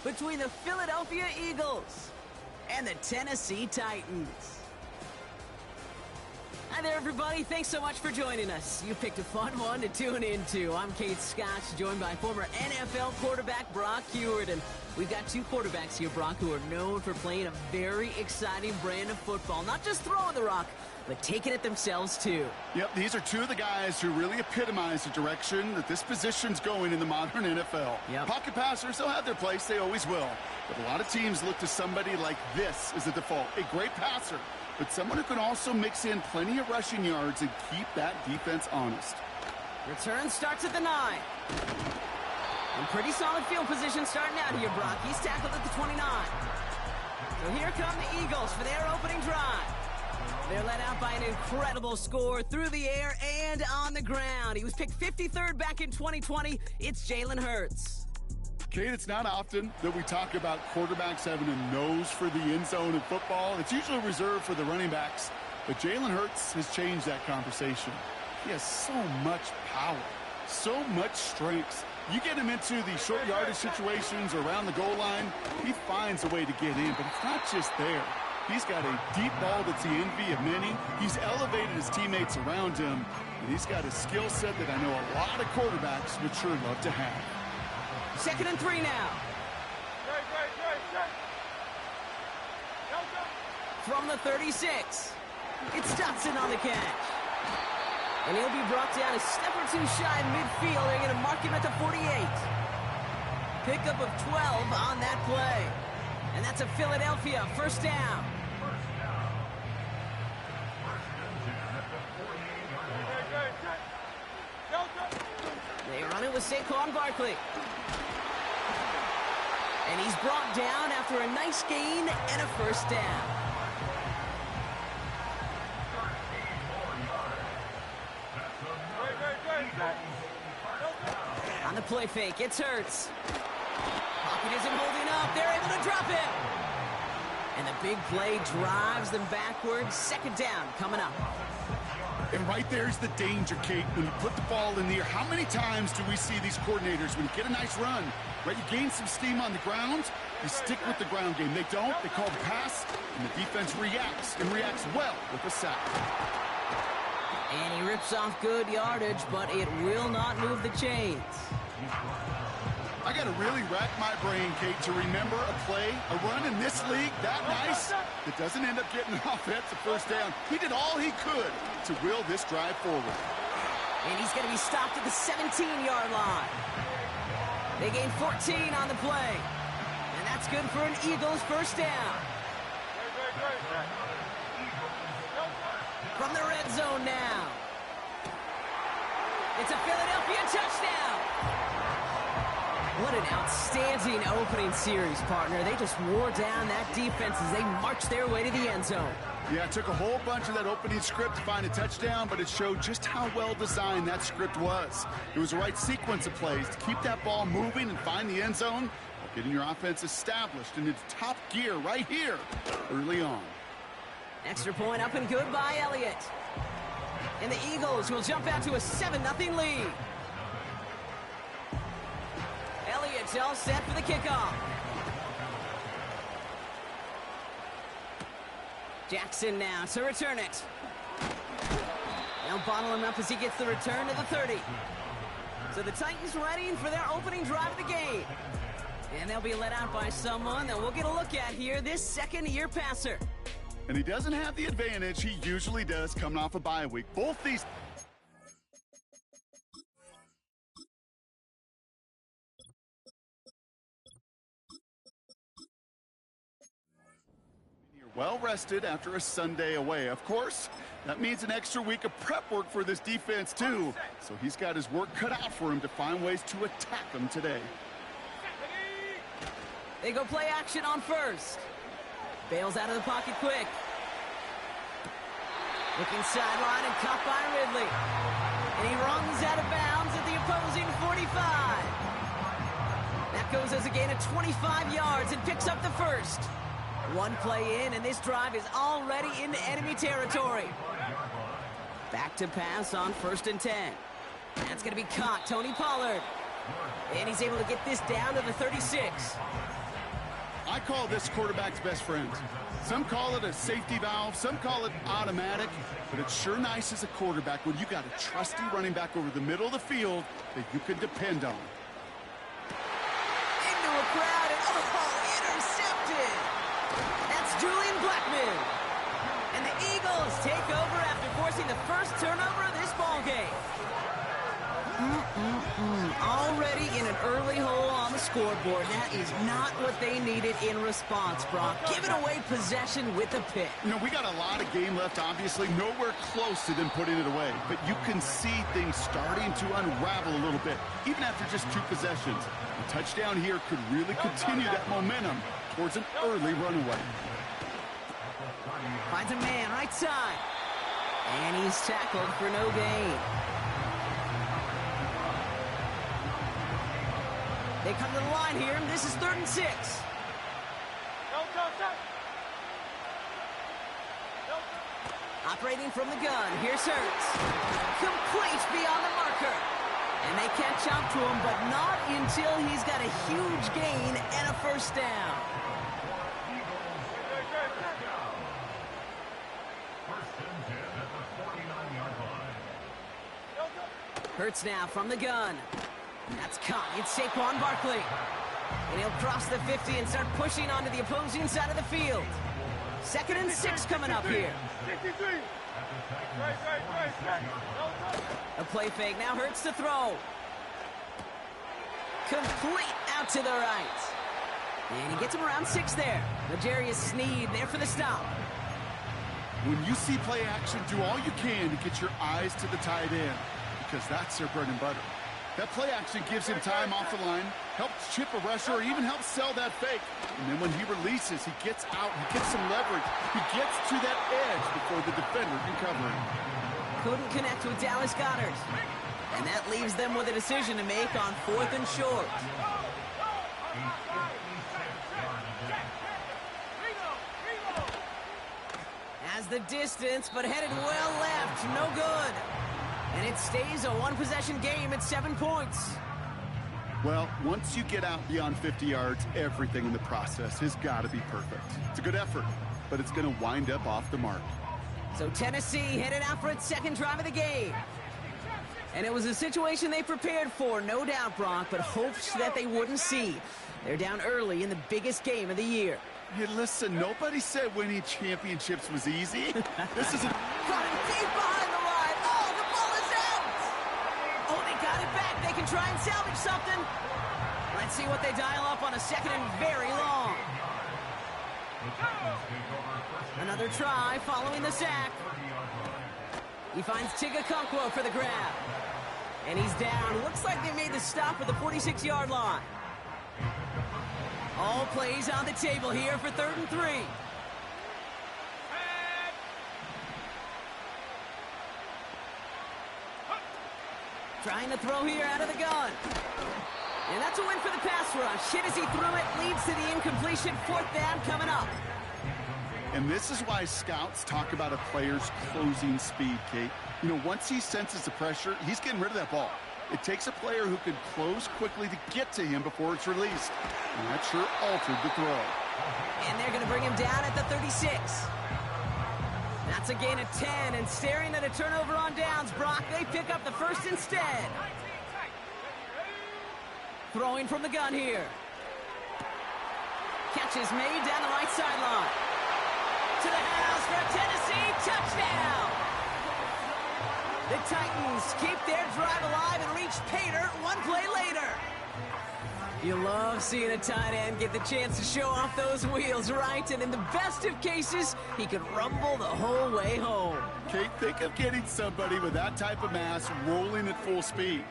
between the Philadelphia Eagles and the Tennessee Titans. Hi there, everybody. Thanks so much for joining us. You picked a fun one to tune into. I'm Kate Scott, joined by former NFL quarterback Brock Huard. And we've got two quarterbacks here, Brock, who are known for playing a very exciting brand of football. Not just throwing the rock, but taking it themselves, too. Yep, these are two of the guys who really epitomize the direction that this position's going in the modern NFL. Yep. Pocket passers, they'll have their place. They always will. But a lot of teams look to somebody like this as a default. A great passer, but someone who can also mix in plenty of rushing yards and keep that defense honest. Return starts at the 9. And pretty solid field position starting out here, Brock. He's tackled at the 29. So here come the Eagles for their opening drive. They're led out by an incredible score through the air and on the ground. He was picked 53rd back in 2020. It's Jalen Hurts. Kate, it's not often that we talk about quarterbacks having a nose for the end zone in football. It's usually reserved for the running backs. But Jalen Hurts has changed that conversation. He has so much power, so much strength. You get him into the short yardage situations around the goal line, he finds a way to get in. But it's not just there. He's got a deep ball that's the envy of many. He's elevated his teammates around him. And he's got a skill set that I know a lot of quarterbacks would sure love to have. 2nd and 3 now. From the 36, it's Dotson on the catch. And he'll be brought down a step or two shy of midfield. They're going to mark him at the 48. Pickup of 12 on that play. And that's a Philadelphia first down. They run it with Saquon Barkley. And he's brought down after a nice gain and a first down. On the play fake, it's Hurts. Pocket isn't holding up. They're able to drop him. And the big play drives them backwards. 2nd down coming up. And right there's the danger, Kate, when you put the ball in the air. How many times do we see these coordinators, when you get a nice run, right, you gain some steam on the ground, you stick with the ground game. They don't. They call the pass, and the defense reacts, and reacts well with a sack. And he rips off good yardage, but it will not move the chains. I got to really rack my brain, Kate, to remember a play, a run in this league that nice that doesn't end up getting an offensive first down. He did all he could to will this drive forward. And he's going to be stopped at the 17-yard line. They gain 14 on the play. And that's good for an Eagles first down. From the red zone now. It's a Philadelphia touchdown. What an outstanding opening series, partner. They just wore down that defense as they marched their way to the end zone. Yeah, it took a whole bunch of that opening script to find a touchdown, but it showed just how well designed that script was. It was the right sequence of plays to keep that ball moving and find the end zone, while getting your offense established in its top gear right here early on. Extra point up and good by Elliott. And the Eagles will jump out to a 7-0 lead. Elliott's all set for the kickoff. Jackson now to return it. They'll bottle him up as he gets the return to the 30. So the Titans ready for their opening drive of the game. And they'll be let out by someone that we'll get a look at here, this second-year passer. And he doesn't have the advantage he usually does coming off a bye week. Both these... well rested after a Sunday away. Of course, that means an extra week of prep work for this defense too. So he's got his work cut out for him to find ways to attack them today. They go play action on first. Bails out of the pocket quick. Looking sideline and caught by Ridley. And he runs out of bounds at the opposing 45. That goes as a gain of 25 yards and picks up the first. One play in, and this drive is already into enemy territory. Back to pass on 1st and 10. That's going to be caught. Tony Pollard. And he's able to get this down to the 36. I call this quarterback's best friend. Some call it a safety valve, some call it automatic, but it's sure nice as a quarterback when you got a trusty running back over the middle of the field that you can depend on. Into a crowd and intercepted. That's Julian Blackman. And the Eagles take over after forcing the first turnover of this ball game. Already in an early hole on the scoreboard. That is not what they needed in response, Brock. Giving away possession with a pick. You know, we got a lot of game left, obviously. Nowhere close to them putting it away. But you can see things starting to unravel a little bit, even after just 2 possessions. A touchdown here could really continue that momentum towards an early runaway. Finds a man right side. And he's tackled for no gain. They come to the line here, and this is 3rd and 6. Operating from the gun, here's Hurts. Complete beyond the marker. And they catch up to him, but not until he's got a huge gain and a first down. Hurts now from the gun. That's caught. It's Saquon Barkley. And he'll cross the 50 and start pushing onto the opposing side of the field. 2nd and 6 coming up here. A play fake. Now Hurts to throw. Complete out to the right. And he gets him around 6 there. L'Jarius Sneed there for the stop. When you see play action, do all you can to get your eyes to the tight end, because that's their bread and butter. That play action gives him time off the line, helps chip a rusher, or even helps sell that fake. And then when he releases, he gets out, he gets some leverage. He gets to that edge before the defender can cover him. Couldn't connect with Dallas Goedert. And that leaves them with a decision to make on 4th and short. Has the distance, but headed well left. No good. And it stays a 1-possession game at 7 points. Well, once you get out beyond 50 yards, everything in the process has got to be perfect. It's a good effort, but it's going to wind up off the mark. So Tennessee headed out for its 2nd drive of the game. And it was a situation they prepared for, no doubt, Brock, but hopes that they wouldn't see. They're down early in the biggest game of the year. Hey, listen, nobody said winning championships was easy. This is a... Running deep behind the line. Oh, the ball is out! Oh, they got it back. They can try and salvage something. Let's see what they dial up on a 2nd and very long. Another try following the sack. He finds Chig Okonkwo for the grab. And he's down. Looks like they made the stop at the 46-yard line. All plays on the table here for 3rd and 3. Trying to throw here out of the gun. And that's a win for the pass rush. Hit as he threw it, leads to the incompletion. 4th down coming up. And this is why scouts talk about a player's closing speed, Kate. You know, once he senses the pressure, he's getting rid of that ball. It takes a player who can close quickly to get to him before it's released. And that sure altered the throw. And they're going to bring him down at the 36. That's a gain of 10, and staring at a turnover on downs, Brock, they pick up the first instead. Throwing from the gun here. Catch is made down the right sideline. To the house for a Tennessee touchdown. The Titans keep their drive alive and reach pay dirt 1 play later. You love seeing a tight end get the chance to show off those wheels, right? And in the best of cases, he could rumble the whole way home. Kate, think of getting somebody with that type of mass rolling at full speed.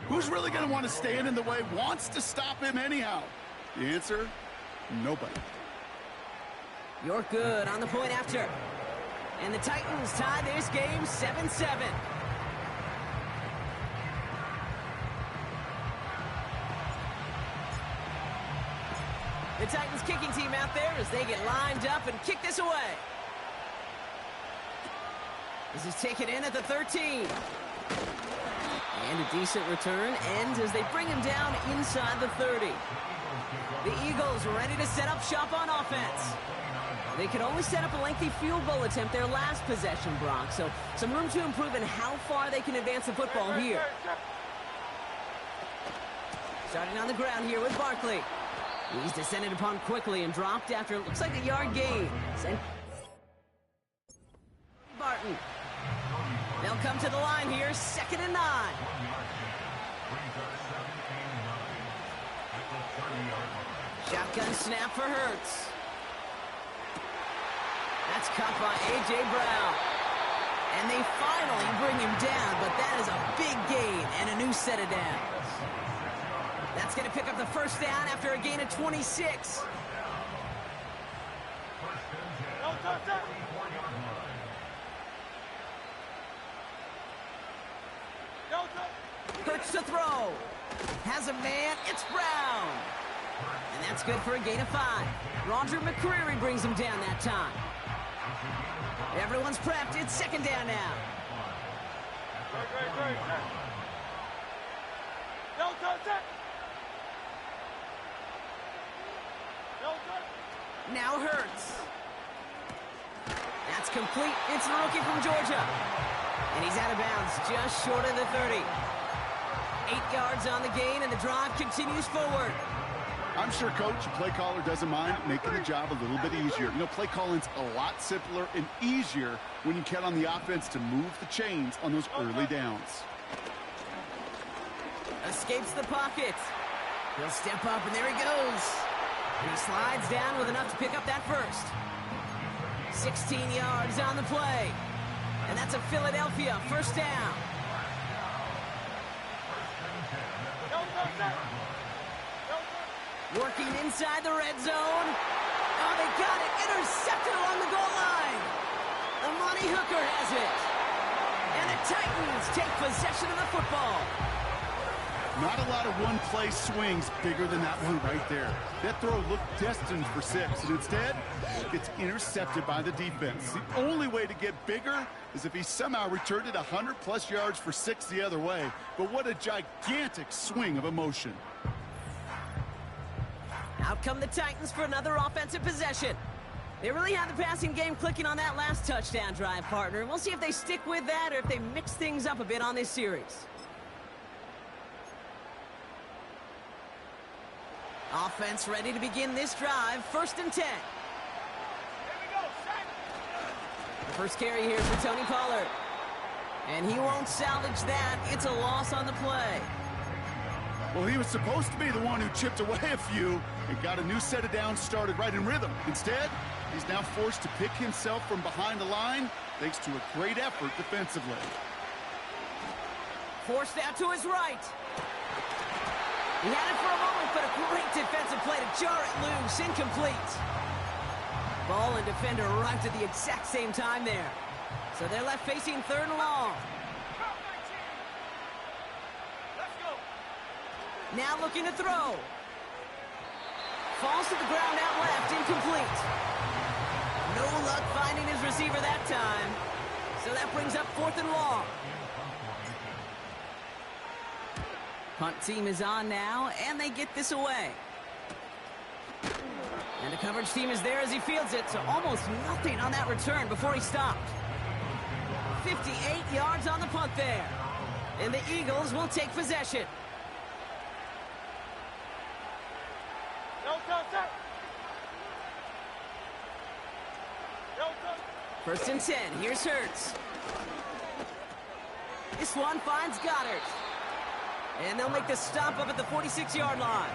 Who's really going to want to stand in the way, wants to stop him anyhow? The answer, nobody. You're good on the point after. And the Titans tie this game 7-7. The Titans kicking team out there as they get lined up and kick this away. This is taken in at the 13. And a decent return ends as they bring him down inside the 30. The Eagles ready to set up shop on offense. They could only set up a lengthy field goal attempt their last possession, Brock, so some room to improve in how far they can advance the football here. Starting on the ground here with Barkley. He's descended upon quickly and dropped after it looks like a yard gain. Barton. They'll come to the line here, 2nd and 9. Shotgun snap for Hurts. That's caught by A.J. Brown. And they finally bring him down, but that is a big gain and a new set of downs. That's going to pick up the first down after a gain of 26. Hurts to throw. Has a man. It's Brown. And that's good for a gain of 5. Roger McCreary brings him down that time. Everyone's prepped. It's 2nd down now. Now Hurts. That's complete. It's the rookie from Georgia. And he's out of bounds just short of the 30. 8 yards on the gain, and the drive continues forward. I'm sure Coach, the play caller, doesn't mind making the job a little bit easier. You know, play calling's a lot simpler and easier when you count on the offense to move the chains on those early downs. Escapes the pocket. He'll step up, and there he goes. And he slides down with enough to pick up that first. 16 yards on the play. And that's a Philadelphia 1st down. Working inside the red zone. Oh, they got it. Intercepted along the goal line. The money hooker has it. And the Titans take possession of the football. Not a lot of one-play swings bigger than that one right there. That throw looked destined for 6, and instead, it's intercepted by the defense. The only way to get bigger is if he somehow returned it 100-plus yards for 6 the other way. But what a gigantic swing of emotion. Out come the Titans for another offensive possession. They really had the passing game clicking on that last touchdown drive, partner. And we'll see if they stick with that or if they mix things up a bit on this series. Offense ready to begin this drive. 1st and 10. The first carry here for Tony Pollard. And he won't salvage that. It's a loss on the play. Well, he was supposed to be the one who chipped away a few and got a new set of downs started right in rhythm. Instead, he's now forced to pick himself from behind the line thanks to a great effort defensively. Forced out to his right. He had it for a moment, but a great defensive play to jar it loose. Incomplete. Ball and defender arrived at the exact same time there. So they're left facing 3rd and long. Now looking to throw. Falls to the ground out left, incomplete. No luck finding his receiver that time. So that brings up 4th and long. Punt team is on now, and they get this away. And the coverage team is there as he fields it, so almost nothing on that return before he stopped. 58 yards on the punt there. And the Eagles will take possession. 1st and 10. Here's Hurts. This one finds Goddard. And they'll make the stop up at the 46-yard line.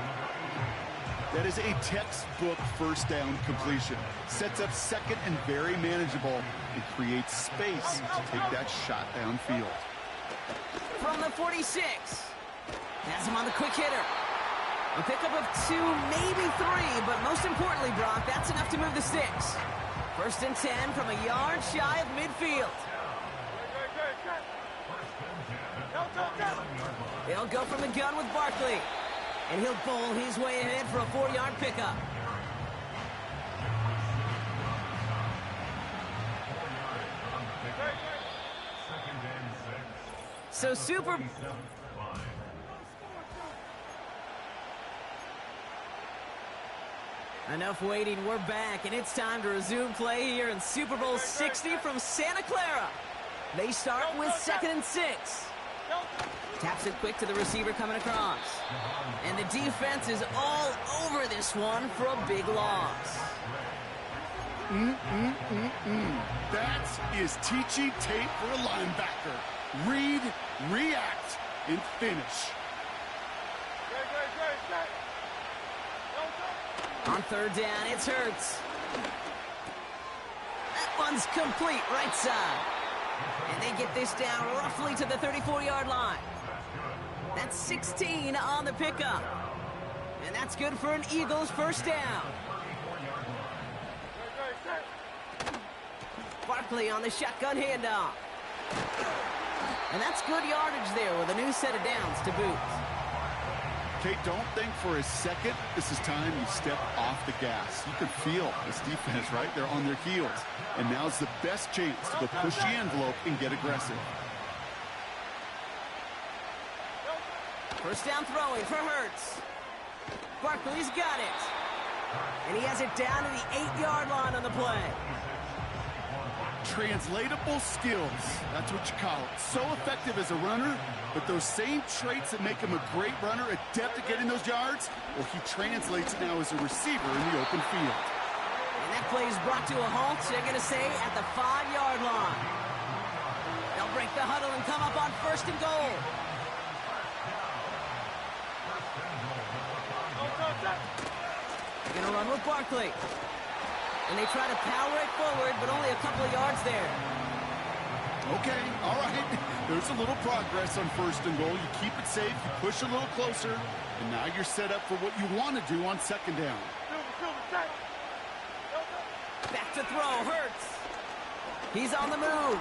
That is a textbook 1st down completion. Sets up 2nd and very manageable. It creates space to take that shot downfield. From the 46. Has him on the quick hitter. A pickup of 2, maybe 3, but most importantly, Brock, that's enough to move the sticks. 1st and 10 from a yard shy of midfield. They'll go from the gun with Barkley. And he'll bowl his way ahead for a 4-yard pickup. So Enough waiting, we're back, and it's time to resume play here in Super Bowl 60 from Santa Clara. They start with 2nd and 6. Taps it quick to the receiver coming across. And the defense is all over this one for a big loss. That is teaching tape for a linebacker. Read, react, and finish. On 3rd down, it's Hurts. That one's complete, right side. And they get this down roughly to the 34-yard line. That's 16 on the pickup. And that's good for an Eagles 1st down. Barkley on the shotgun handoff. And that's good yardage there with a new set of downs to boot. Kate, don't think for a second this is time you step off the gas. You can feel this defense, right? They're on their heels. And now's the best chance to go push the envelope and get aggressive. 1st down throwing for Hurts. Barkley's got it. And he has it down to the 8-yard line on the play. Translatable skills. That's what you call it. So effective as a runner, but those same traits that make him a great runner, adept at getting those yards, well, he translates it now as a receiver in the open field. And that play is brought to a halt, so they're going to say at the 5-yard line. They'll break the huddle and come up on 1st and goal. They're going to run with Barkley. And they try to power it forward, but only a couple of yards there. Okay, all right. There's a little progress on 1st and goal. You keep it safe, you push a little closer, and now you're set up for what you want to do on 2nd down. Back to throw, Hurts. He's on the move.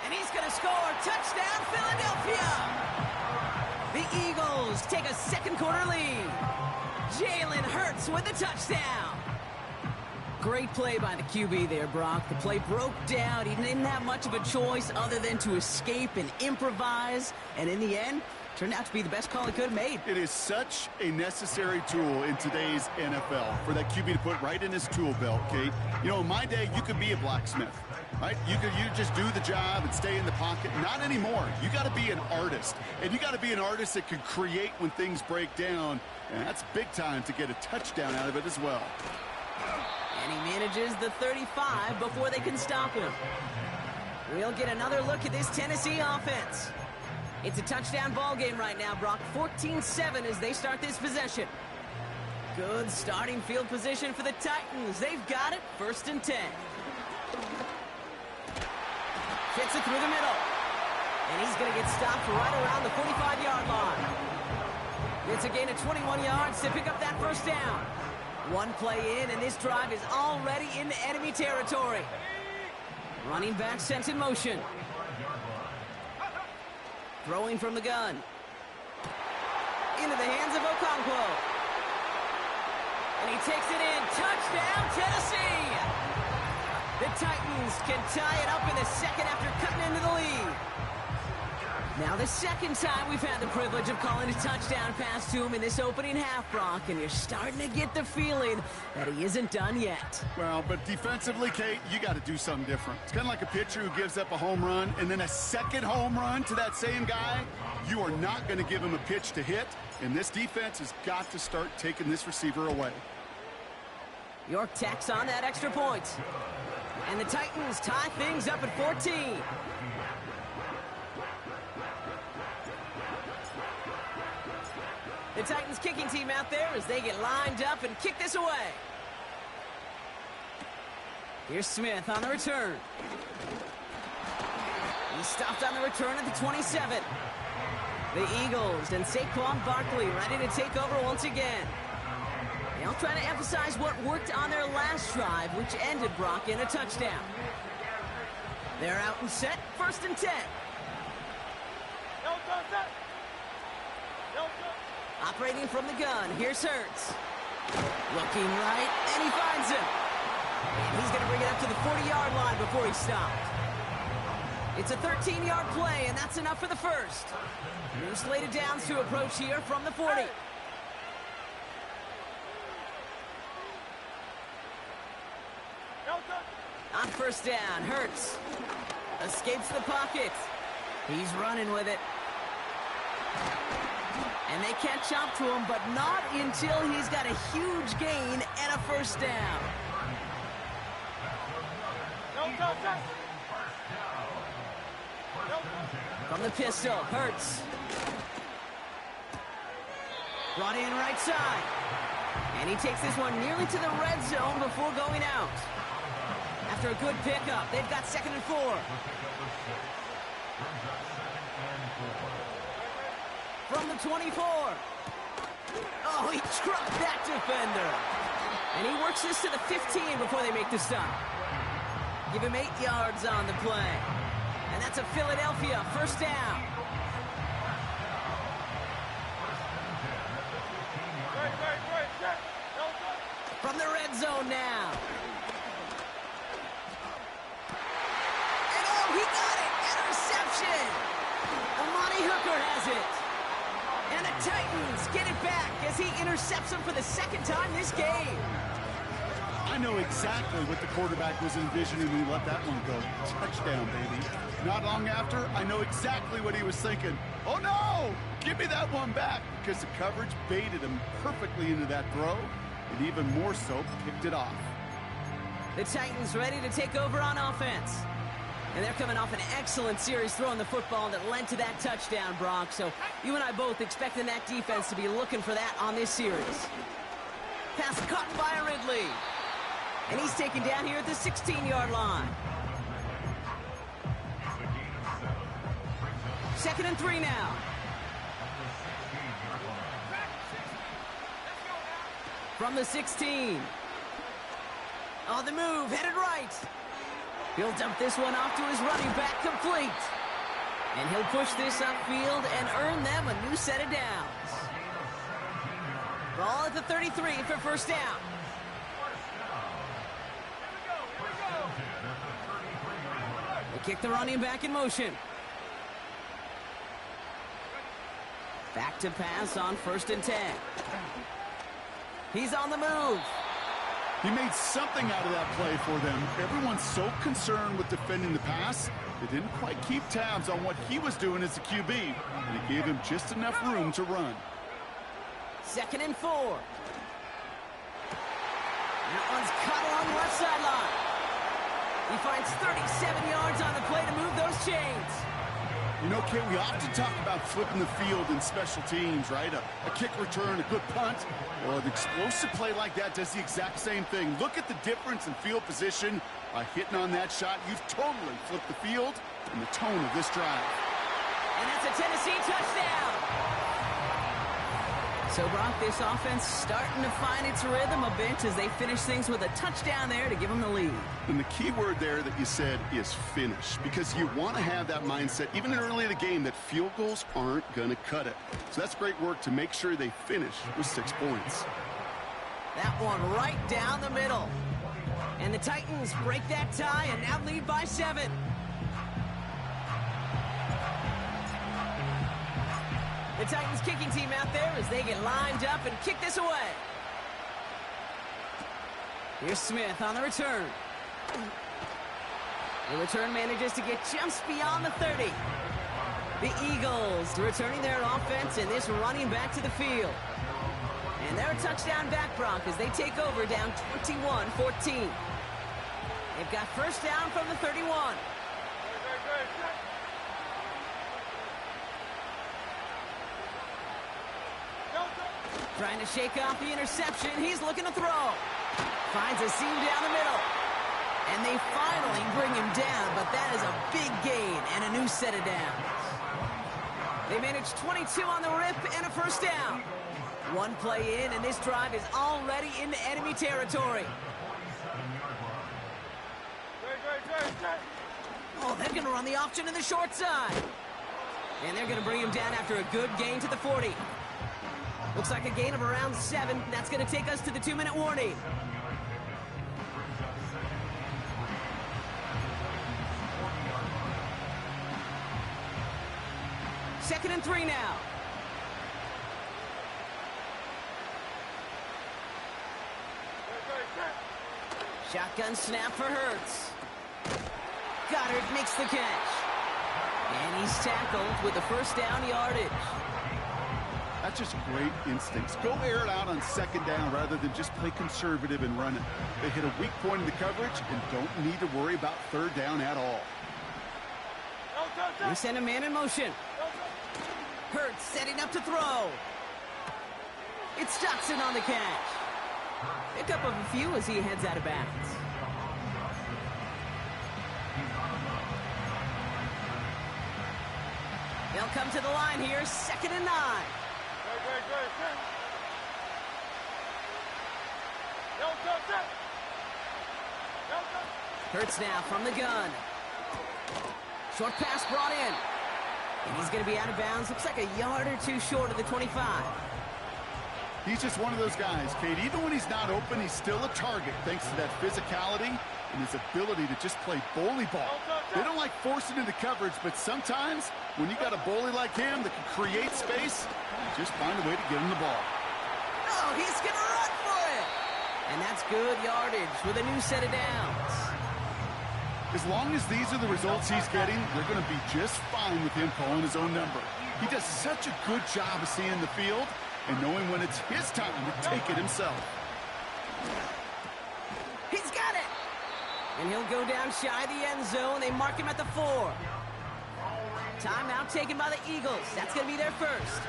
And he's going to score. Touchdown, Philadelphia. The Eagles take a 2nd quarter lead. Jalen Hurts with the touchdown. Great play by the QB there, Brock. The play broke down. He didn't have much of a choice other than to escape and improvise. And in the end, turned out to be the best call he could have made. It is such a necessary tool in today's NFL for that QB to put right in his tool belt, Kate. You know, in my day, you could be a blacksmith, right? You just do the job and stay in the pocket. Not anymore. You got to be an artist. And you got to be an artist that can create when things break down. And that's big time to get a touchdown out of it as well. And he manages the 35 before they can stop him. We'll get another look at this Tennessee offense. It's a touchdown ball game right now, Brock. 14-7 as they start this possession. Good starting field position for the Titans. They've got it. 1st and 10. Fits it through the middle. And he's going to get stopped right around the 45-yard line. It's a gain of 21 yards to pick up that 1st down. One play in, and this drive is already into enemy territory. Running back sent in motion. Throwing from the gun. Into the hands of Okonkwo. And he takes it in. Touchdown, Tennessee! The Titans can tie it up in the 2nd after cutting into the lead. Now the 2nd time we've had the privilege of calling a touchdown pass to him in this opening half, Brock, and you're starting to get the feeling that he isn't done yet. Well, but defensively, Kate, you got to do something different. It's kind of like a pitcher who gives up a home run and then a 2nd home run to that same guy. You are not going to give him a pitch to hit, and this defense has got to start taking this receiver away. York tacks on that extra point. And the Titans tie things up at 14. The Titans kicking team out there as they get lined up and kick this away. Here's Smith on the return. He stopped on the return at the 27. The Eagles and Saquon Barkley ready to take over once again. They'll try to emphasize what worked on their last drive, which ended, Brock, in a touchdown. They're out and set, 1st and 10. Operating from the gun, here's Hurts. Looking right, and he finds him. And he's going to bring it up to the 40-yard line before he stopped. It's a 13-yard play, and that's enough for the 1st. New slated downs to approach here from the 40. On first down, Hurts escapes the pocket. He's running with it. And they catch up to him, but not until he's got a huge gain and a first down. From the pistol, Hurts. Brought in right side. And he takes this one nearly to the red zone before going out. After a good pickup, they've got 2nd and 4. From the 24. Oh, he trucked that defender. And he works this to the 15 before they make the stop. Give him 8 yards on the play. And that's a Philadelphia first down. From the red zone now. And oh, he got it! Interception! Amani Hooker has it. And the Titans get it back as he intercepts him for the 2nd time this game. I know exactly what the quarterback was envisioning when he let that one go. Touchdown, baby. Not long after, I know exactly what he was thinking. Oh, no! Give me that one back, because the coverage baited him perfectly into that throw, and even more so, picked it off. The Titans ready to take over on offense. And they're coming off an excellent series throwing the football that led to that touchdown, Brock. So you and I both expecting that defense to be looking for that on this series. Pass caught by Ridley. And he's taken down here at the 16-yard line. 2nd and 3 now. From the 16. On the move, headed right. He'll dump this one off to his running back, complete. And he'll push this upfield and earn them a new set of downs. Ball at the 33 for first down. They kick the running back in motion. Back to pass on 1st and 10. He's on the move. He made something out of that play for them. Everyone's so concerned with defending the pass, they didn't quite keep tabs on what he was doing as a QB, and it gave him just enough room to run. 2nd and 4. That one's cut along the left sideline. He finds 37 yards on the play to move those chains. You know, Kate, we often talk about flipping the field in special teams, right? A kick return, a good punt. Well, an explosive play like that does the exact same thing. Look at the difference in field position. By hitting on that shot, you've totally flipped the field and the tone of this drive. And that's a Tennessee touchdown. So, Brock, this offense starting to find its rhythm a bit as they finish things with a touchdown there to give them the lead. And the key word there that you said is finish, because you want to have that mindset, even early in the game, that field goals aren't going to cut it. So that's great work to make sure they finish with 6 points. That one right down the middle. And the Titans break that tie and now lead by 7. The Titans kicking team out there as they get lined up and kick this away. Here's Smith on the return. The return manages to get just beyond the 30. The Eagles returning their offense and this running back to the field. And they're a touchdown back, Brock, as they take over down 21-14. They've got first down from the 31. Trying to shake off the interception. He's looking to throw. Finds a seam down the middle. And they finally bring him down, but that is a big gain and a new set of downs. They managed 22 on the rip and a first down. One play in, and this drive is already into enemy territory. Oh, they're going to run the option to the short side. And they're going to bring him down after a good gain to the 40. Looks like a gain of around 7. That's going to take us to the 2-minute warning. Second and 3 now. Shotgun snap for Hurts. Goddard makes the catch. And he's tackled with the first down yardage. That's just great instincts. Go air it out on second down rather than just play conservative and run it. They hit a weak point in the coverage and don't need to worry about third down at all. They send a man in motion. Hurts setting up to throw. It's Stockton on the catch. Pickup of a few as he heads out of bounds. They'll come to the line here, 2nd and 9. Hurts now from the gun. Short pass brought in. And he's going to be out of bounds. Looks like a yard or two short of the 25. He's just one of those guys, Kate. Even when he's not open, he's still a target thanks to that physicality and his ability to just play bully ball. They don't like forcing into coverage, but sometimes when you got a bully like him that can create space, just find a way to get him the ball. Oh, he's going to run for it. And that's good yardage with a new set of downs. As long as these are the results he's getting, they're going to be just fine with him calling his own number. He does such a good job of seeing the field and knowing when it's his time to take it himself. He's got it! And he'll go down shy of the end zone. They mark him at the 4. Timeout taken by the Eagles. That's going to be their first.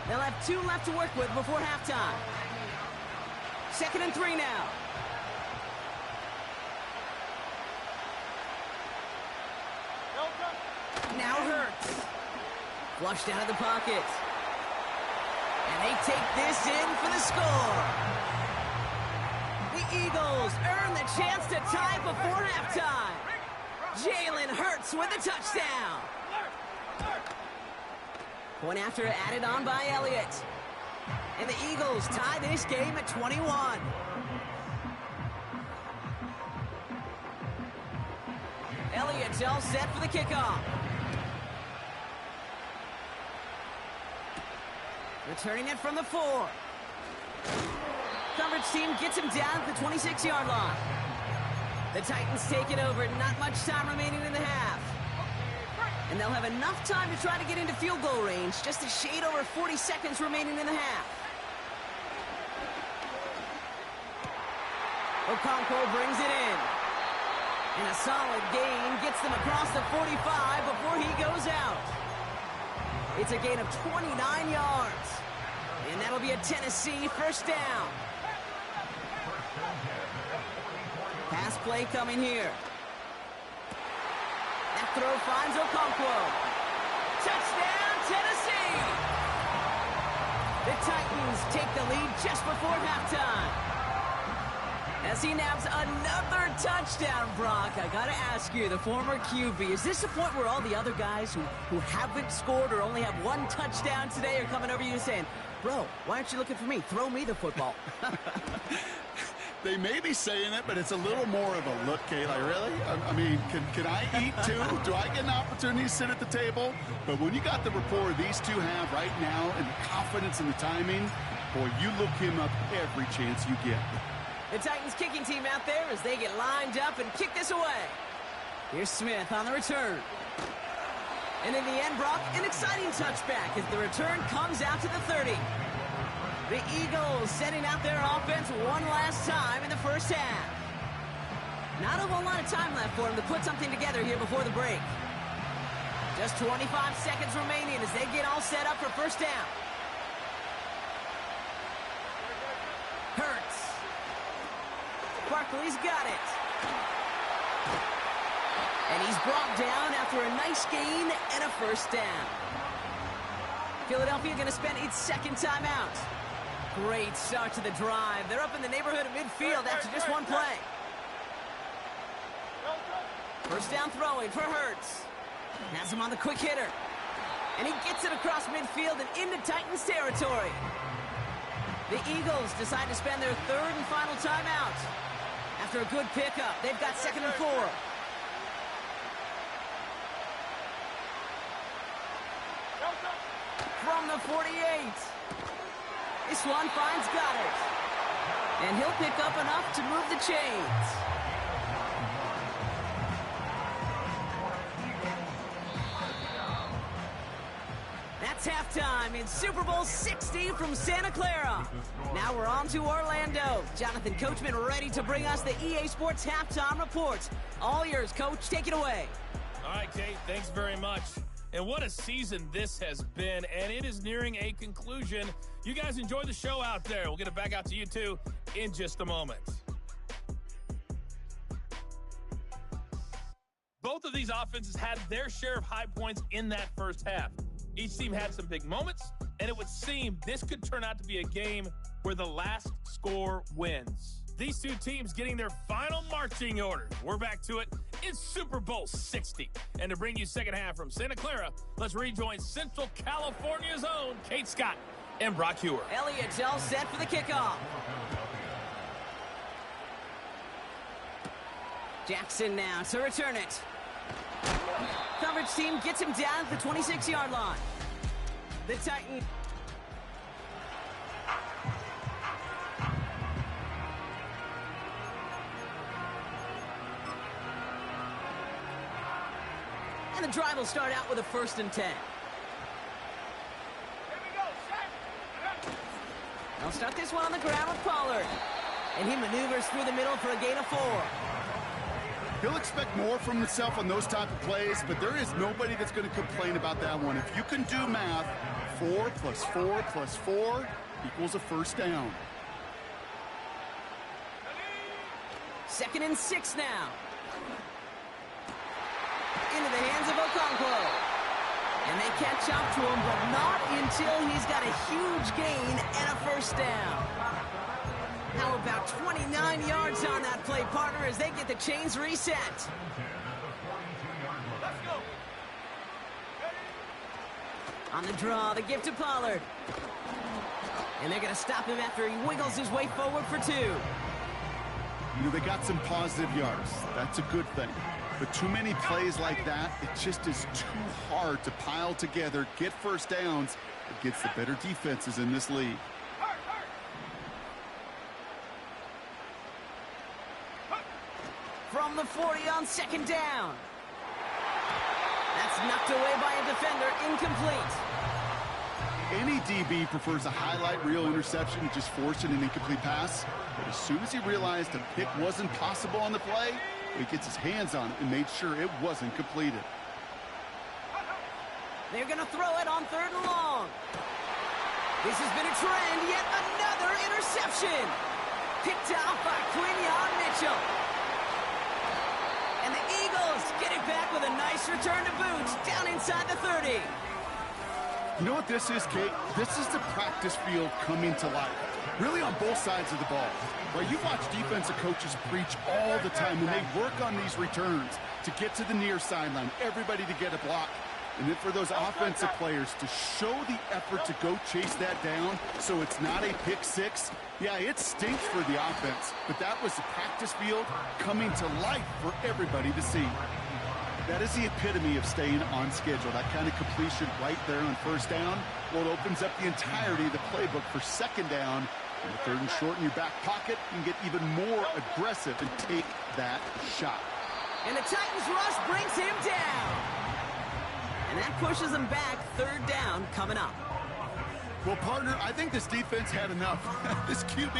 They'll have 2 left to work with before halftime. 2nd and 3 now. Now Hurts. Flushed out of the pocket. And they take this in for the score. The Eagles earn the chance to tie before halftime. Jalen Hurts with a touchdown. Point after added on by Elliott. And the Eagles tie this game at 21. Elliott's all set for the kickoff. Returning it from the 4. Coverage team gets him down at the 26-yard line. The Titans take it over. Not much time remaining in the half. And they'll have enough time to try to get into field goal range. Just a shade over 40 seconds remaining in the half. Okonkwo brings it in. And a solid gain gets them across the 45 before he goes out. It's a gain of 29 yards. And that'll be a Tennessee first down. Pass play coming here. That throw finds Okonkwo. Touchdown, Tennessee! The Titans take the lead just before halftime. As he naps another touchdown, Brock. I gotta ask you, the former QB, is this the point where all the other guys who haven't scored or only have one touchdown today are coming over you and saying, bro, why aren't you looking for me? Throw me the football. They may be saying it, but it's a little more of a look, Kayla. Really? I mean, can I eat too? Do I get an opportunity to sit at the table? But when you got the rapport these two have right now and the confidence and the timing, boy, you look him up every chance you get. The Titans kicking team out there as they get lined up and kick this away. Here's Smith on the return. And in the end, Brock, an exciting touchback as the return comes out to the 30. The Eagles setting out their offense one last time in the first half. Not a whole lot of time left for them to put something together here before the break. Just 25 seconds remaining as they get all set up for first down. Hurts. Barkley's got it. And he's brought down after a nice gain and a first down. Philadelphia going to spend its second timeout. Great start to the drive. They're up in the neighborhood of midfield after just one play. First down throwing for Hurts. Has him on the quick hitter. And he gets it across midfield and into Titans territory. The Eagles decide to spend their third and final timeout. After a good pickup, they've got 2nd and 4. From the 48. This one finds Goddard. And he'll pick up enough to move the chains. That's halftime in Super Bowl 60 from Santa Clara. Now we're on to Orlando. Jonathan Coachman ready to bring us the EA Sports Halftime Report. All yours, Coach. Take it away. All right, Kate, thanks very much. And what a season this has been, and it is nearing a conclusion. You guys enjoy the show out there. We'll get it back out to you, too, in just a moment. Both of these offenses had their share of high points in that first half. Each team had some big moments, and it would seem this could turn out to be a game where the last score wins. These two teams getting their final marching orders. We're back to it in Super Bowl 60. And to bring you second half from Santa Clara, let's rejoin Central California's own Kate Scott and Brock Hewer. Elliott's all set for the kickoff. Jackson now to return it. Coverage team gets him down at the 26-yard line. The Titans. And the drive will start out with a 1st and 10. They'll start this one on the ground with Pollard. And he maneuvers through the middle for a gain of 4. He'll expect more from himself on those type of plays, but there is nobody that's going to complain about that one. If you can do math, 4 plus 4 plus 4 equals a 1st down. 2nd and 6 now. Into the hands of Okonkwo. And they catch up to him, but not until he's got a huge gain and a 1st down. How about 29 yards on that play, partner, as they get the chains reset. Let's go. On the draw, the give to Pollard. And they're going to stop him after he wiggles his way forward for 2. You know, they got some positive yards. That's a good thing. But too many plays like that, it just is too hard to pile together, get 1st downs against the better defenses in this league. From the 40 on 2nd down. That's knocked away by a defender, incomplete. Any DB prefers a highlight reel interception to just forcing an incomplete pass. But as soon as he realized a pick wasn't possible on the play, he gets his hands on it and made sure it wasn't completed. They're going to throw it on 3rd and long. This has been a trend, yet another interception. Picked off by Quinyon Mitchell. And the Eagles get it back with a nice return to boot down inside the 30. You know what this is, Kate? This is the practice field coming to life. Really on both sides of the ball. Right, you watch defensive coaches preach all the time when they work on these returns to get to the near sideline, everybody to get a block. And then for those offensive players to show the effort to go chase that down so it's not a pick 6, yeah, it stinks for the offense. But that was the practice field coming to life for everybody to see. That is the epitome of staying on schedule. That kind of completion right there on 1st down. Well, it opens up the entirety of the playbook for 2nd down. And the 3rd and short in your back pocket, you can get even more aggressive and take that shot. And the Titans rush brings him down. And that pushes him back. 3rd down coming up. Well, partner, I think this defense had enough. This QB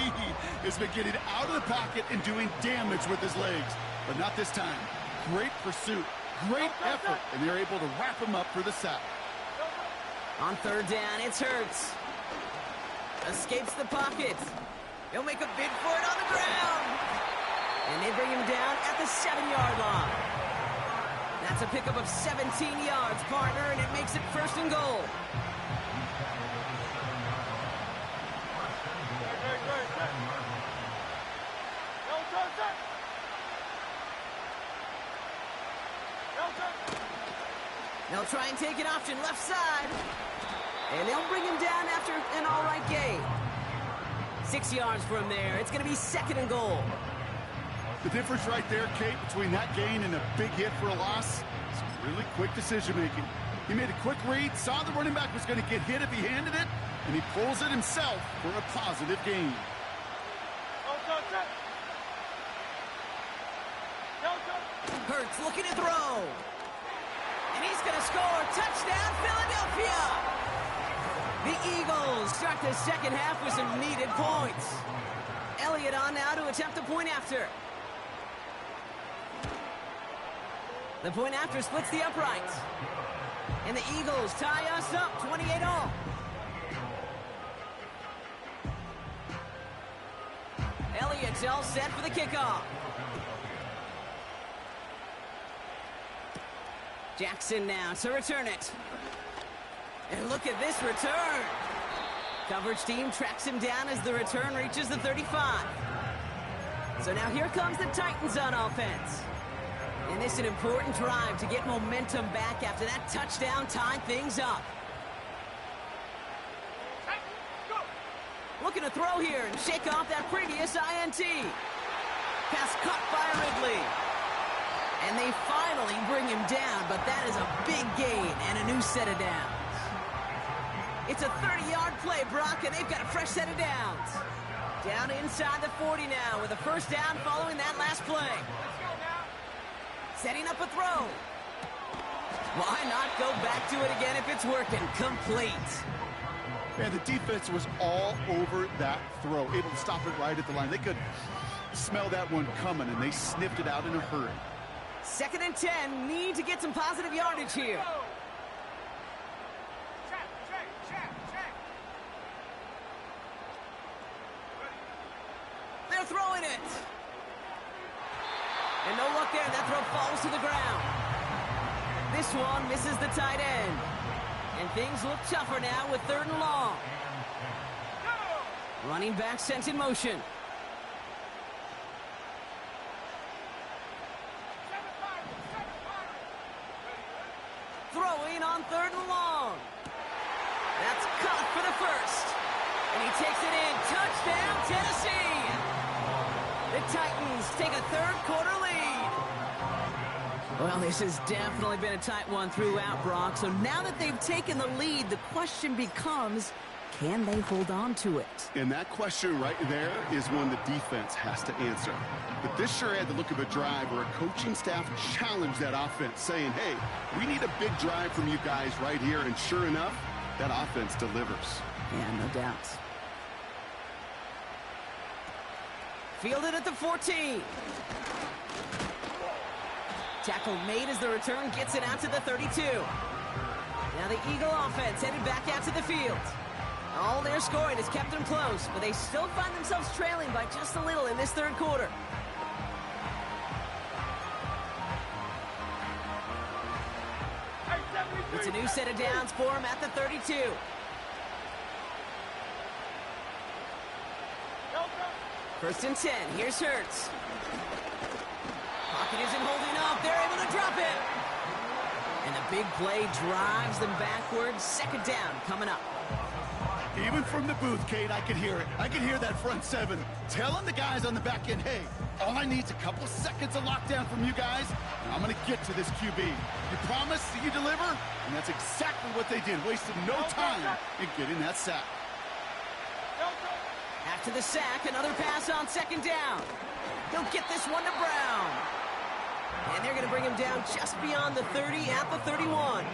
has been getting out of the pocket and doing damage with his legs. But not this time. Great pursuit, great effort, and they're able to wrap him up for the sack. On 3rd down, it's Hurts. Escapes the pocket. He'll make a bid for it on the ground. And they bring him down at the 7-yard line. That's a pickup of 17 yards, partner, and it makes it 1st and goal. They'll try and take an option left side. And they'll bring him down after an all-right gain. 6 yards from there. It's going to be 2nd and goal. The difference right there, Kate, between that gain and a big hit for a loss is really quick decision-making. He made a quick read, saw the running back was going to get hit if he handed it, and he pulls it himself for a positive gain. Hurts looking to throw. And he's going to score. Touchdown, Philadelphia! The Eagles start the second half with some needed points. Elliott on now to attempt the point after. The point after splits the uprights. And the Eagles tie us up 28-all. Elliott's all set for the kickoff. Jackson now to return it. And look at this return. Coverage team tracks him down as the return reaches the 35. So now here comes the Titans on offense. And this is an important drive to get momentum back after that touchdown tied things up. Looking to throw here and shake off that previous INT. Pass caught by Ridley. And they finally bring him down, but that is a big gain and a new set of downs. It's a 30-yard play, Brock, and they've got a fresh set of downs. Down inside the 40 now with a first down following that last play. Setting up a throw. Why not go back to it again if it's working? Complete. Man, the defense was all over that throw, able to stop it right at the line. They could smell that one coming, and they sniffed it out in a hurry. 2nd and 10, need to get some positive yardage here. They're throwing it. And no luck there. That throw falls to the ground. This one misses the tight end. And things look tougher now with 3rd and long. Running back sent in motion. Throwing on 3rd and long. That's caught for the first. And he takes it in. Touchdown, Tennessee. The Titans take a 3rd quarter lead. Well, this has definitely been a tight one throughout, Brock. So now that they've taken the lead, the question becomes, can they hold on to it? And that question right there is one the defense has to answer. But this sure had the look of a drive where a coaching staff challenged that offense, saying, hey, we need a big drive from you guys right here. And sure enough, that offense delivers. Yeah, no doubt. Fielded at the 14. Tackle made as the return gets it out to the 32. Now the Eagle offense headed back out to the field. All their scoring has kept them close, but they still find themselves trailing by just a little in this 3rd quarter. It's a new set of downs for him at the 32. First and 10. Here's Hurts. Pocket isn't holding up. They're able to drop it. And the big play drives them backwards. 2nd down coming up. Even from the booth, Kate, I could hear it. I could hear that front 7 telling the guys on the back end, hey, all I need is a couple seconds of lockdown from you guys, and I'm going to get to this QB. You promise that you deliver? And that's exactly what they did. Wasted no time in getting that sack. After the sack, another pass on 2nd down. He'll get this one to Brown. And they're going to bring him down just beyond the 30 at the 31.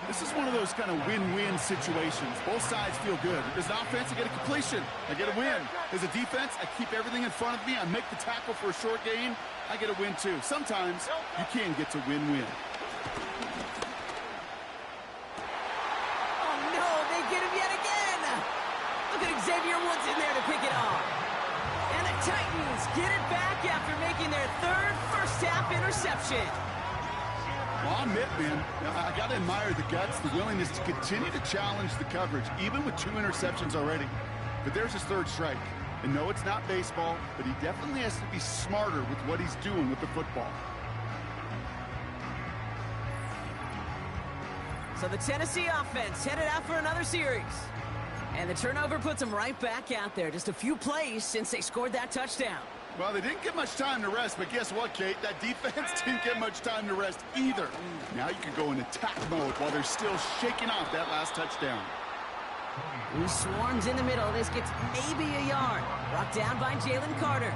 This is one of those kind of win-win situations. Both sides feel good. As an offense, I get a completion. I get a win. As a defense, I keep everything in front of me. I make the tackle for a short gain. I get a win, too. Sometimes you can get to win-win. Oh, no, they get him yet again. Look at Xavier Woods in there to pick it off. And the Titans get it back after making their 3rd first-half interception. Well, I'll admit, man, I got to admire the guts, the willingness to continue to challenge the coverage, even with 2 interceptions already. But there's his 3rd strike. And no, it's not baseball, but he definitely has to be smarter with what he's doing with the football. So the Tennessee offense headed out for another series. And the turnover puts them right back out there. Just a few plays since they scored that touchdown. Well, they didn't get much time to rest, but guess what, Kate? That defense didn't get much time to rest either. Now you can go in attack mode while they're still shaking off that last touchdown. He swarms in the middle. This gets maybe a yard. Brought down by Jalen Carter.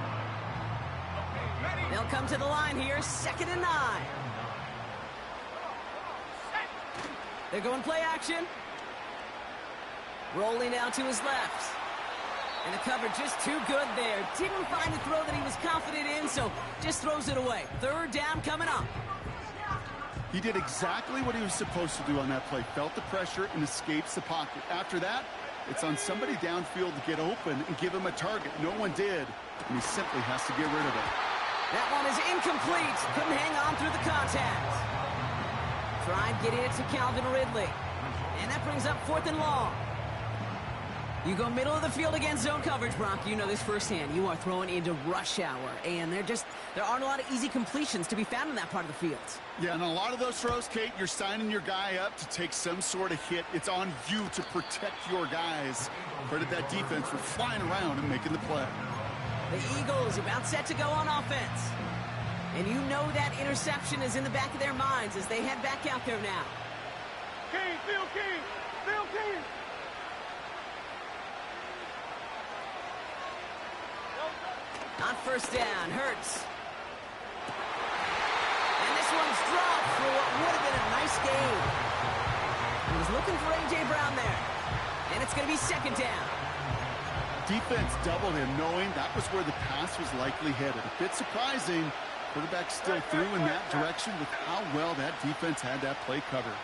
They'll come to the line here, 2nd and 9. They're going play action. Rolling out to his left. And the coverage just too good there. Didn't find a throw that he was confident in, so just throws it away. 3rd down coming up. He did exactly what he was supposed to do on that play. Felt the pressure and escapes the pocket. After that, it's on somebody downfield to get open and give him a target. No one did, and he simply has to get rid of it. That one is incomplete. Couldn't hang on through the contact. Tried getting it to Calvin Ridley. And that brings up 4th and long. You go middle of the field against zone coverage, Brock. You know this firsthand. You are throwing into rush hour, and there aren't a lot of easy completions to be found in that part of the field. Yeah, and a lot of those throws, Kate, you're signing your guy up to take some sort of hit. It's on you to protect your guys. Credit that defense for flying around and making the play. The Eagles about set to go on offense. And you know that interception is in the back of their minds as they head back out there now. King, Phil King, Phil King. On 1st down, Hurts. And this one's dropped for what would have been a nice game. He was looking for A.J. Brown there. And it's going to be 2nd down. Defense doubled him, knowing that was where the pass was likely headed. A bit surprising. Quarterback still threw in that direction with how well that defense had that play covered.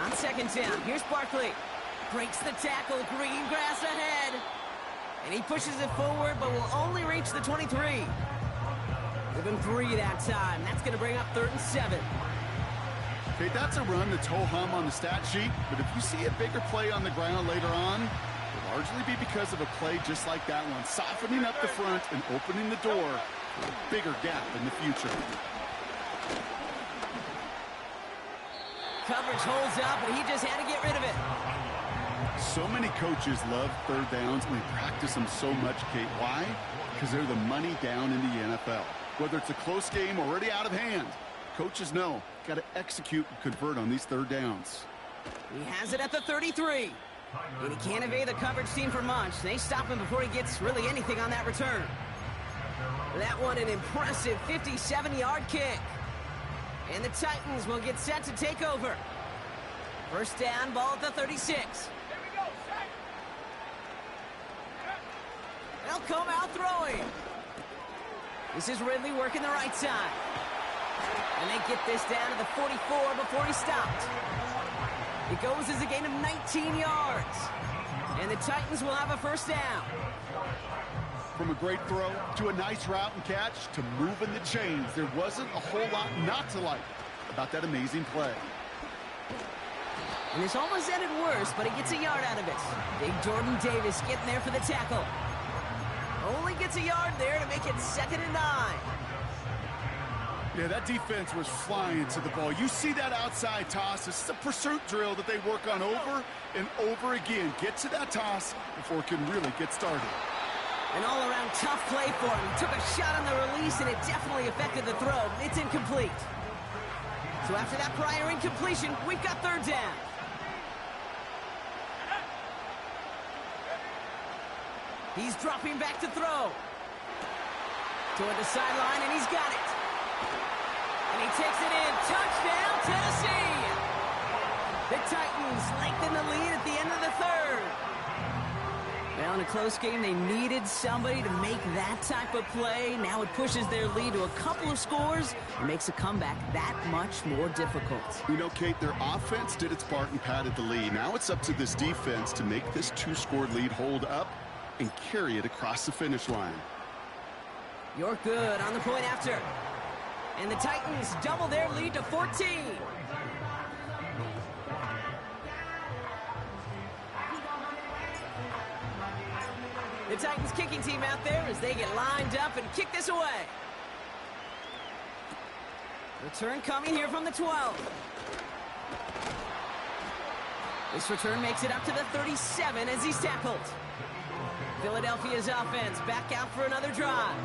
On 2nd down, here's Barkley. Breaks the tackle, green grass ahead. And he pushes it forward, but will only reach the 23. Give him 3 that time. That's going to bring up 3rd and 7. Okay, that's a run that's ho-hum on the stat sheet, but if you see a bigger play on the ground later on, it'll largely be because of a play just like that one, softening up the front and opening the door for a bigger gap in the future. Coverage holds up, but he just had to get rid of it. So many coaches love 3rd downs, and they practice them so much, Kate. Why? Because they're the money down in the NFL. Whether it's a close game or already out of hand, coaches know, got to execute and convert on these 3rd downs. He has it at the 33. And he can't evade the coverage team for much. They stop him before he gets really anything on that return. That one an impressive 57-yard kick. And the Titans will get set to take over. 1st down, ball at the 36. They'll come out throwing. This is Ridley working the right side. And they get this down to the 44 before he stopped. It goes as a gain of 19 yards. And the Titans will have a 1st down. From a great throw to a nice route and catch to moving the chains, there wasn't a whole lot not to like about that amazing play. And this almost ended worse, but he gets a yard out of it. Big Jordan Davis getting there for the tackle. Only gets a yard there to make it 2nd and 9. Yeah, that defense was flying to the ball. You see that outside toss. This is a pursuit drill that they work on over and over again. Get to that toss before it can really get started. An all-around tough play for him. He took a shot on the release, and it definitely affected the throw. It's incomplete. So after that prior incompletion, we've got 3rd down. He's dropping back to throw. Toward the sideline, and he's got it. And he takes it in. Touchdown, Tennessee! The Titans lengthen the lead at the end of the 3rd. Well, in a close game, they needed somebody to make that type of play. Now it pushes their lead to a couple of scores and makes a comeback that much more difficult. You know, Kate, their offense did its part and padded the lead. Now it's up to this defense to make this 2-score lead hold up and carry it across the finish line. You're good on the point after. And the Titans double their lead to 14. The Titans kicking team out there as they get lined up and kick this away. Return coming here from the 12. This return makes it up to the 37 as he's tackled. Philadelphia's offense back out for another drive.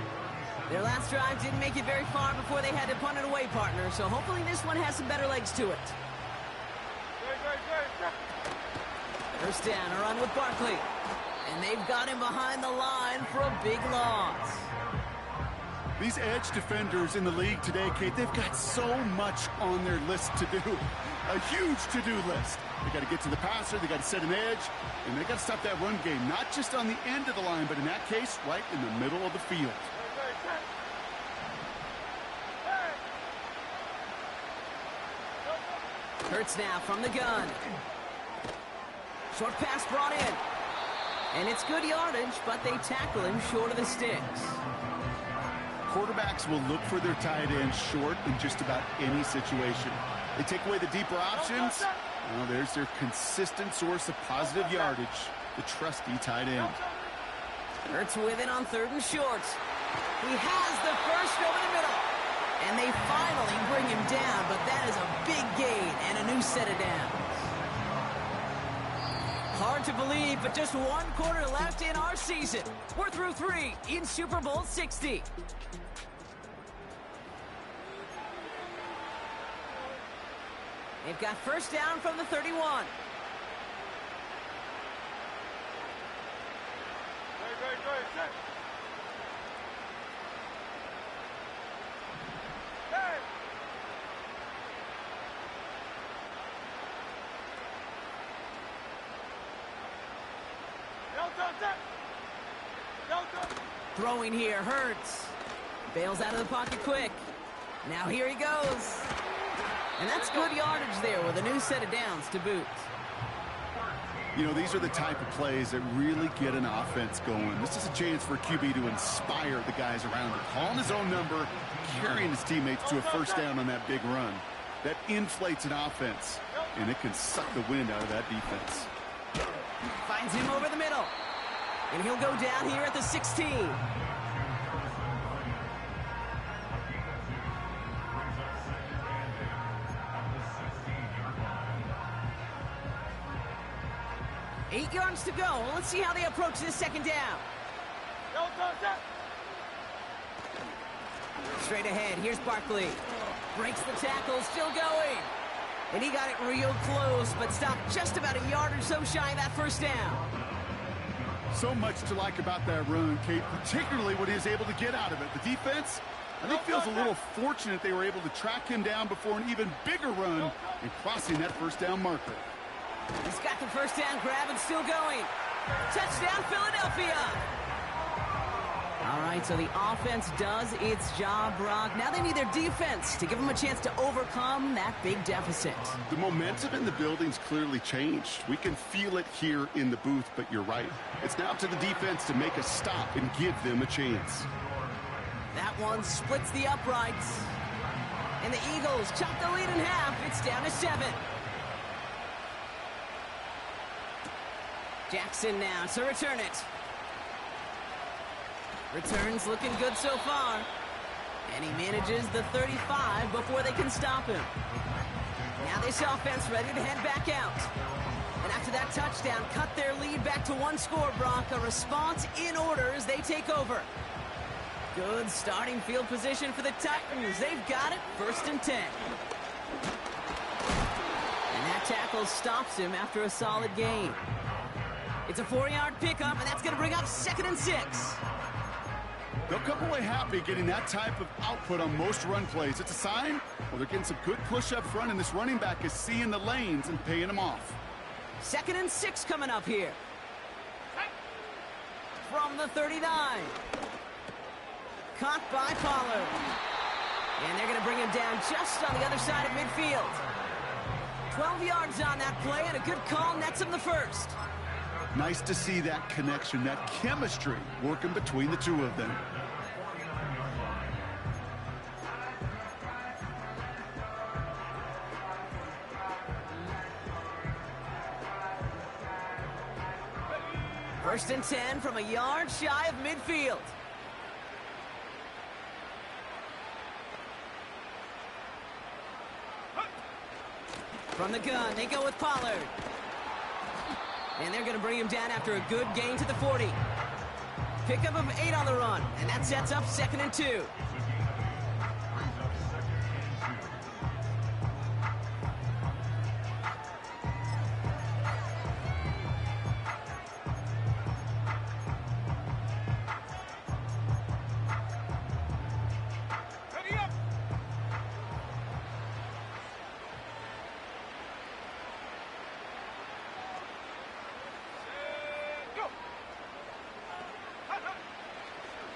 Their last drive didn't make it very far before they had to punt it away, partner, so hopefully this one has some better legs to it. 1st down, a run with Barkley. And they've got him behind the line for a big loss. These edge defenders in the league today, Kate, they've got so much on their list to do. A huge to-do list. They got to get to the passer, they got to set an edge, and they got to stop that run game, not just on the end of the line, but in that case, right in the middle of the field. Hurts now from the gun. Short pass brought in. And it's good yardage, but they tackle him short of the sticks. Quarterbacks will look for their tight end short in just about any situation. They take away the deeper options. Well, there's their consistent source of positive yardage, the trusty tight end. Hurts with it on 3rd and short. He has the first over the middle. And they finally bring him down, but that is a big gain and a new set of downs. Hard to believe, but just 1 quarter left in our season. We're through 3 in Super Bowl 60. They've got first down from the 31. Throwing here, Hurts. Bails out of the pocket quick. Now here he goes. And that's good yardage there with a new set of downs to boot. You know, these are the type of plays that really get an offense going. This is a chance for a QB to inspire the guys around him. Calling his own number, carrying his teammates to a first down on that big run. That inflates an offense, and it can suck the wind out of that defense. Finds him over the middle. And he'll go down here at the 16. Eight yards to go. Let's see how they approach this second down. Straight ahead. Here's Barkley. Breaks the tackle. Still going. And he got it real close, but stopped just about a yard or so shy of that first down. So much to like about that run, Kate, particularly what he was able to get out of it. The defense, I think, feels a little fortunate they were able to track him down before an even bigger run and crossing that first down marker. He's got the first down grab and still going. Touchdown, Philadelphia! All right, so the offense does its job, Brock. Now they need their defense to give them a chance to overcome that big deficit. The momentum in the building's clearly changed. We can feel it here in the booth, but you're right. It's now to the defense to make a stop and give them a chance. That one splits the uprights. And the Eagles chop the lead in half. It's down to 7. Jackson now to return it. Returns looking good so far. And he manages the 35 before they can stop him. Now this offense ready to head back out. And after that touchdown, cut their lead back to 1 score, Brock. A response in order as they take over. Good starting field position for the Titans. They've got it. 1st and 10. And that tackle stops him after a solid gain. It's a 4-yard pickup, and that's going to bring up 2nd and 6. They'll come away happy getting that type of output on most run plays. It's a sign, well, they're getting some good push up front, and this running back is seeing the lanes and paying them off. 2nd and 6 coming up here. From the 39. Caught by Pollard. And they're going to bring him down just on the other side of midfield. 12 yards on that play, and a good call nets him the first. Nice to see that connection, that chemistry working between the two of them. First and 10 from a yard shy of midfield. From the gun, they go with Pollard. And they're going to bring him down after a good gain to the 40. Pickup of 8 on the run, and that sets up 2nd and 2.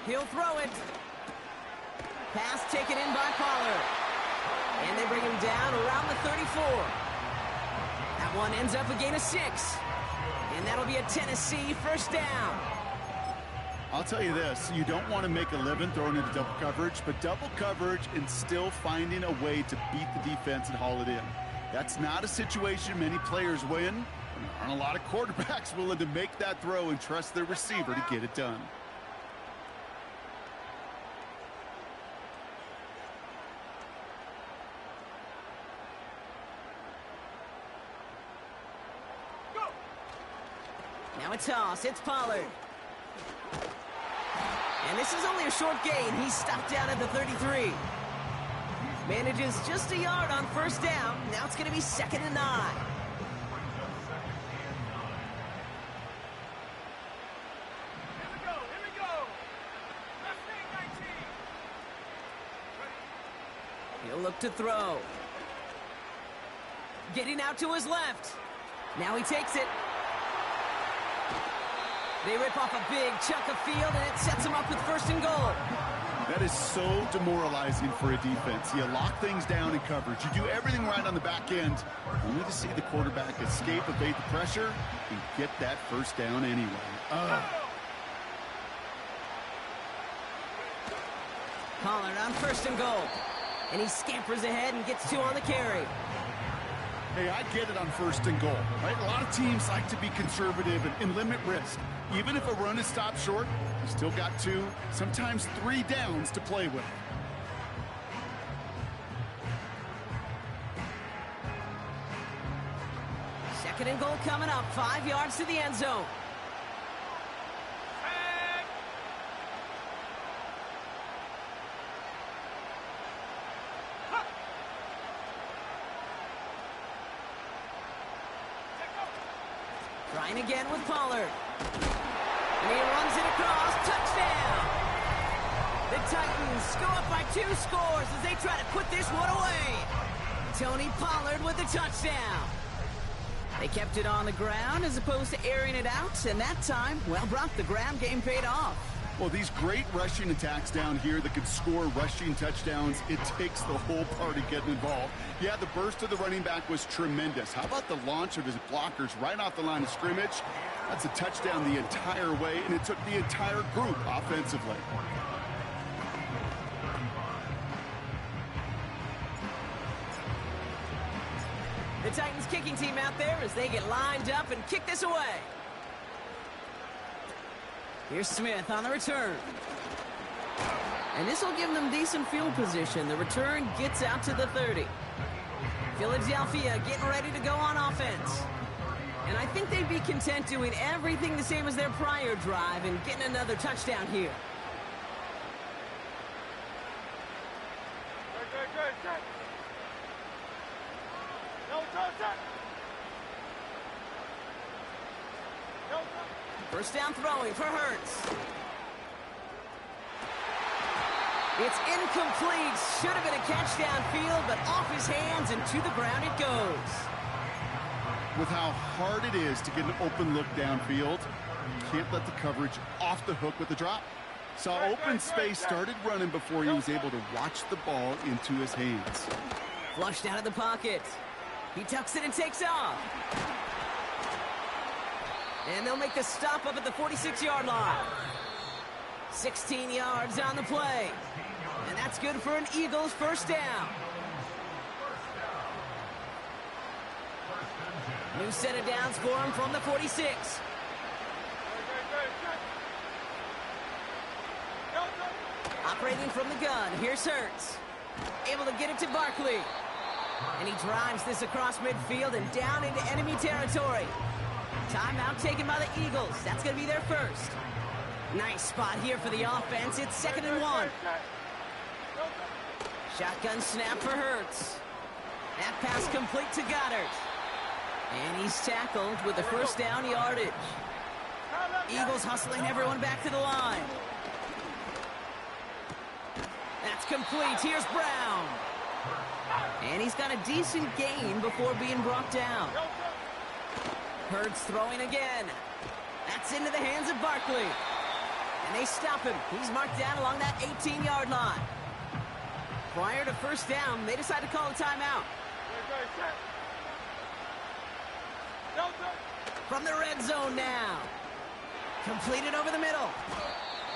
He'll throw it. Pass taken in by Pollard. And they bring him down around the 34. That one ends up a gain of 6. And that'll be a Tennessee first down. I'll tell you this, you don't want to make a living throwing into double coverage, but double coverage and still finding a way to beat the defense and haul it in. That's not a situation many players win. And there aren't a lot of quarterbacks willing to make that throw and trust their receiver to get it done. Now a toss. It's Pollard. And this is only a short gain. He's stopped down at the 33. Manages just a yard on first down. Now it's going to be 2nd and 9. Here we go. Let's take 19. He'll look to throw. Getting out to his left. Now he takes it. They rip off a big chunk of field, and it sets them up with 1st and goal. That is so demoralizing for a defense. You lock things down in coverage. You do everything right on the back end, only to see the quarterback escape, evade the pressure, and get that first down anyway. Pollard on 1st and goal. And he scampers ahead and gets 2 on the carry. Hey, I get it on 1st and goal, right? A lot of teams like to be conservative and limit risk. Even if a run is stopped short, you still got 2, sometimes 3 downs to play with. Second and goal coming up, 5 yards to the end zone. Trying again with Pollard. And he runs it across. Touchdown! The Titans go up by 2 scores as they try to put this one away. Tony Pollard with the touchdown. They kept it on the ground as opposed to airing it out, and that time, well, Brock, the ground game paid off. Well, these great rushing attacks down here that could score rushing touchdowns, it takes the whole party getting involved. Yeah, the burst of the running back was tremendous. How about the launch of his blockers right off the line of scrimmage? That's a touchdown the entire way, and it took the entire group offensively. The Titans kicking team out there as they get lined up and kick this away. Here's Smith on the return. And this will give them decent field position. The return gets out to the 30. Philadelphia getting ready to go on offense. And I think they'd be content doing everything the same as their prior drive and getting another touchdown here. Good. No touchdown. First down throwing for Hurts. It's incomplete. Should have been a catch downfield, but off his hands and to the ground it goes. With how hard it is to get an open look downfield, you can't let the coverage off the hook with the drop. Saw open space, started running before he was able to watch the ball into his hands. Flushed out of the pocket. He tucks it and takes off. And they'll make the stop up at the 46-yard line. 16 yards on the play. And that's good for an Eagles first down. New set of downs for him from the 46. Operating from the gun, here's Hurts. Able to get it to Barkley. And he drives this across midfield and down into enemy territory. Timeout taken by the Eagles. That's going to be their first. Nice spot here for the offense. It's 2nd and 1. Shotgun snap for Hurts. That pass complete to Goddard. And he's tackled with the first down yardage. Eagles hustling everyone back to the line. That's complete. Here's Brown. And he's got a decent gain before being brought down. Hurts throwing again. That's into the hands of Barkley. And they stop him. He's marked down along that 18-yard line. Prior to first down, they decide to call a timeout. From the red zone now. Completed over the middle.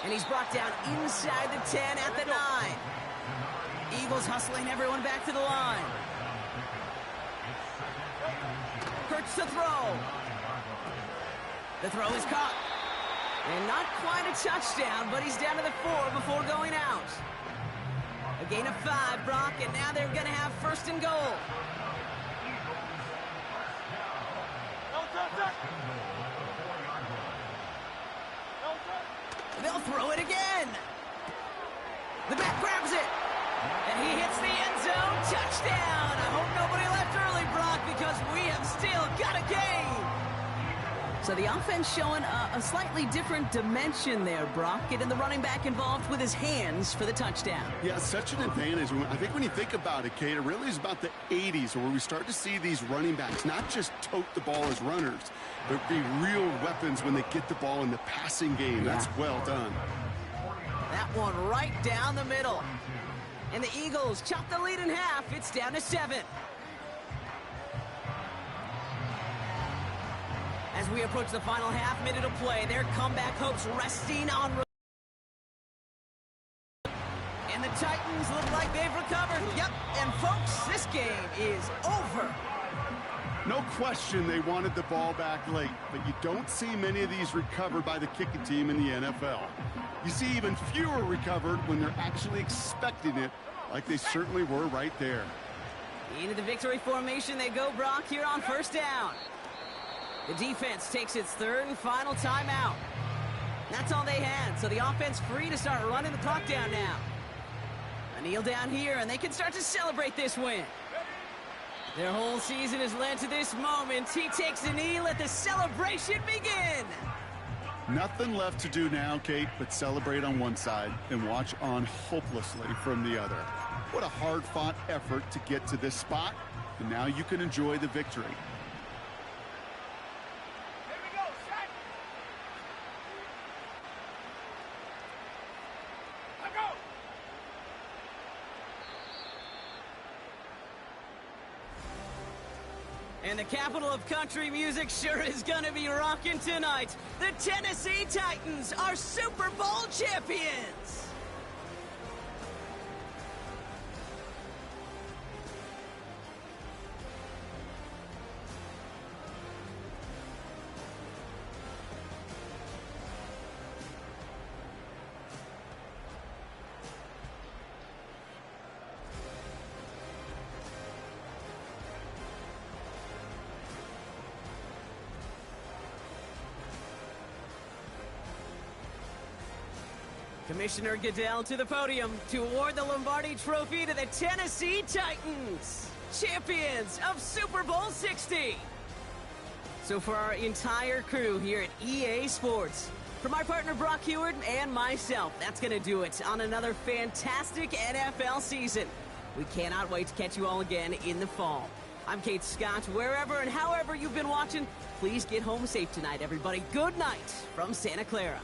And he's brought down inside the 10 at the 9. Eagles hustling everyone back to the line. Hurts to throw. The throw is caught. And not quite a touchdown, but he's down to the 4 before going out. A gain of 5, Brock, and now they're going to have first and goal. They'll throw it again. The back grabs it. And he hits the end zone. Touchdown. I hope nobody left early, Brock, because we have still got a game. So the offense showing a slightly different dimension there, Brock, getting the running back involved with his hands for the touchdown. Yeah, such an advantage. I think when you think about it, Kate, it really is about the 80s where we start to see these running backs not just tote the ball as runners, but be real weapons when they get the ball in the passing game. That's well done. That one right down the middle. And the Eagles chop the lead in half. It's down to 7. As we approach the final half minute of play, their comeback hopes resting on... And the Titans look like they've recovered. Yep, and folks, this game is over. No question they wanted the ball back late, but you don't see many of these recovered by the kicking team in the NFL. You see even fewer recovered when they're actually expecting it, like they certainly were right there. Into the victory formation they go, Brock, here on first down. The defense takes its third and final timeout. That's all they had, so the offense free to start running the clock down now. A kneel down here, and they can start to celebrate this win. Their whole season has led to this moment. He takes a knee, let the celebration begin. Nothing left to do now, Kate, but celebrate on one side and watch on hopelessly from the other. What a hard-fought effort to get to this spot, and now you can enjoy the victory. And the capital of country music sure is gonna be rocking tonight. The Tennessee Titans are Super Bowl champions! Commissioner Goodell to the podium to award the Lombardi Trophy to the Tennessee Titans, champions of Super Bowl 60. So for our entire crew here at EA Sports, for my partner Brock Heward and myself, that's going to do it on another fantastic NFL season. We cannot wait to catch you all again in the fall. I'm Kate Scott. Wherever and however you've been watching, please get home safe tonight, everybody. Good night from Santa Clara.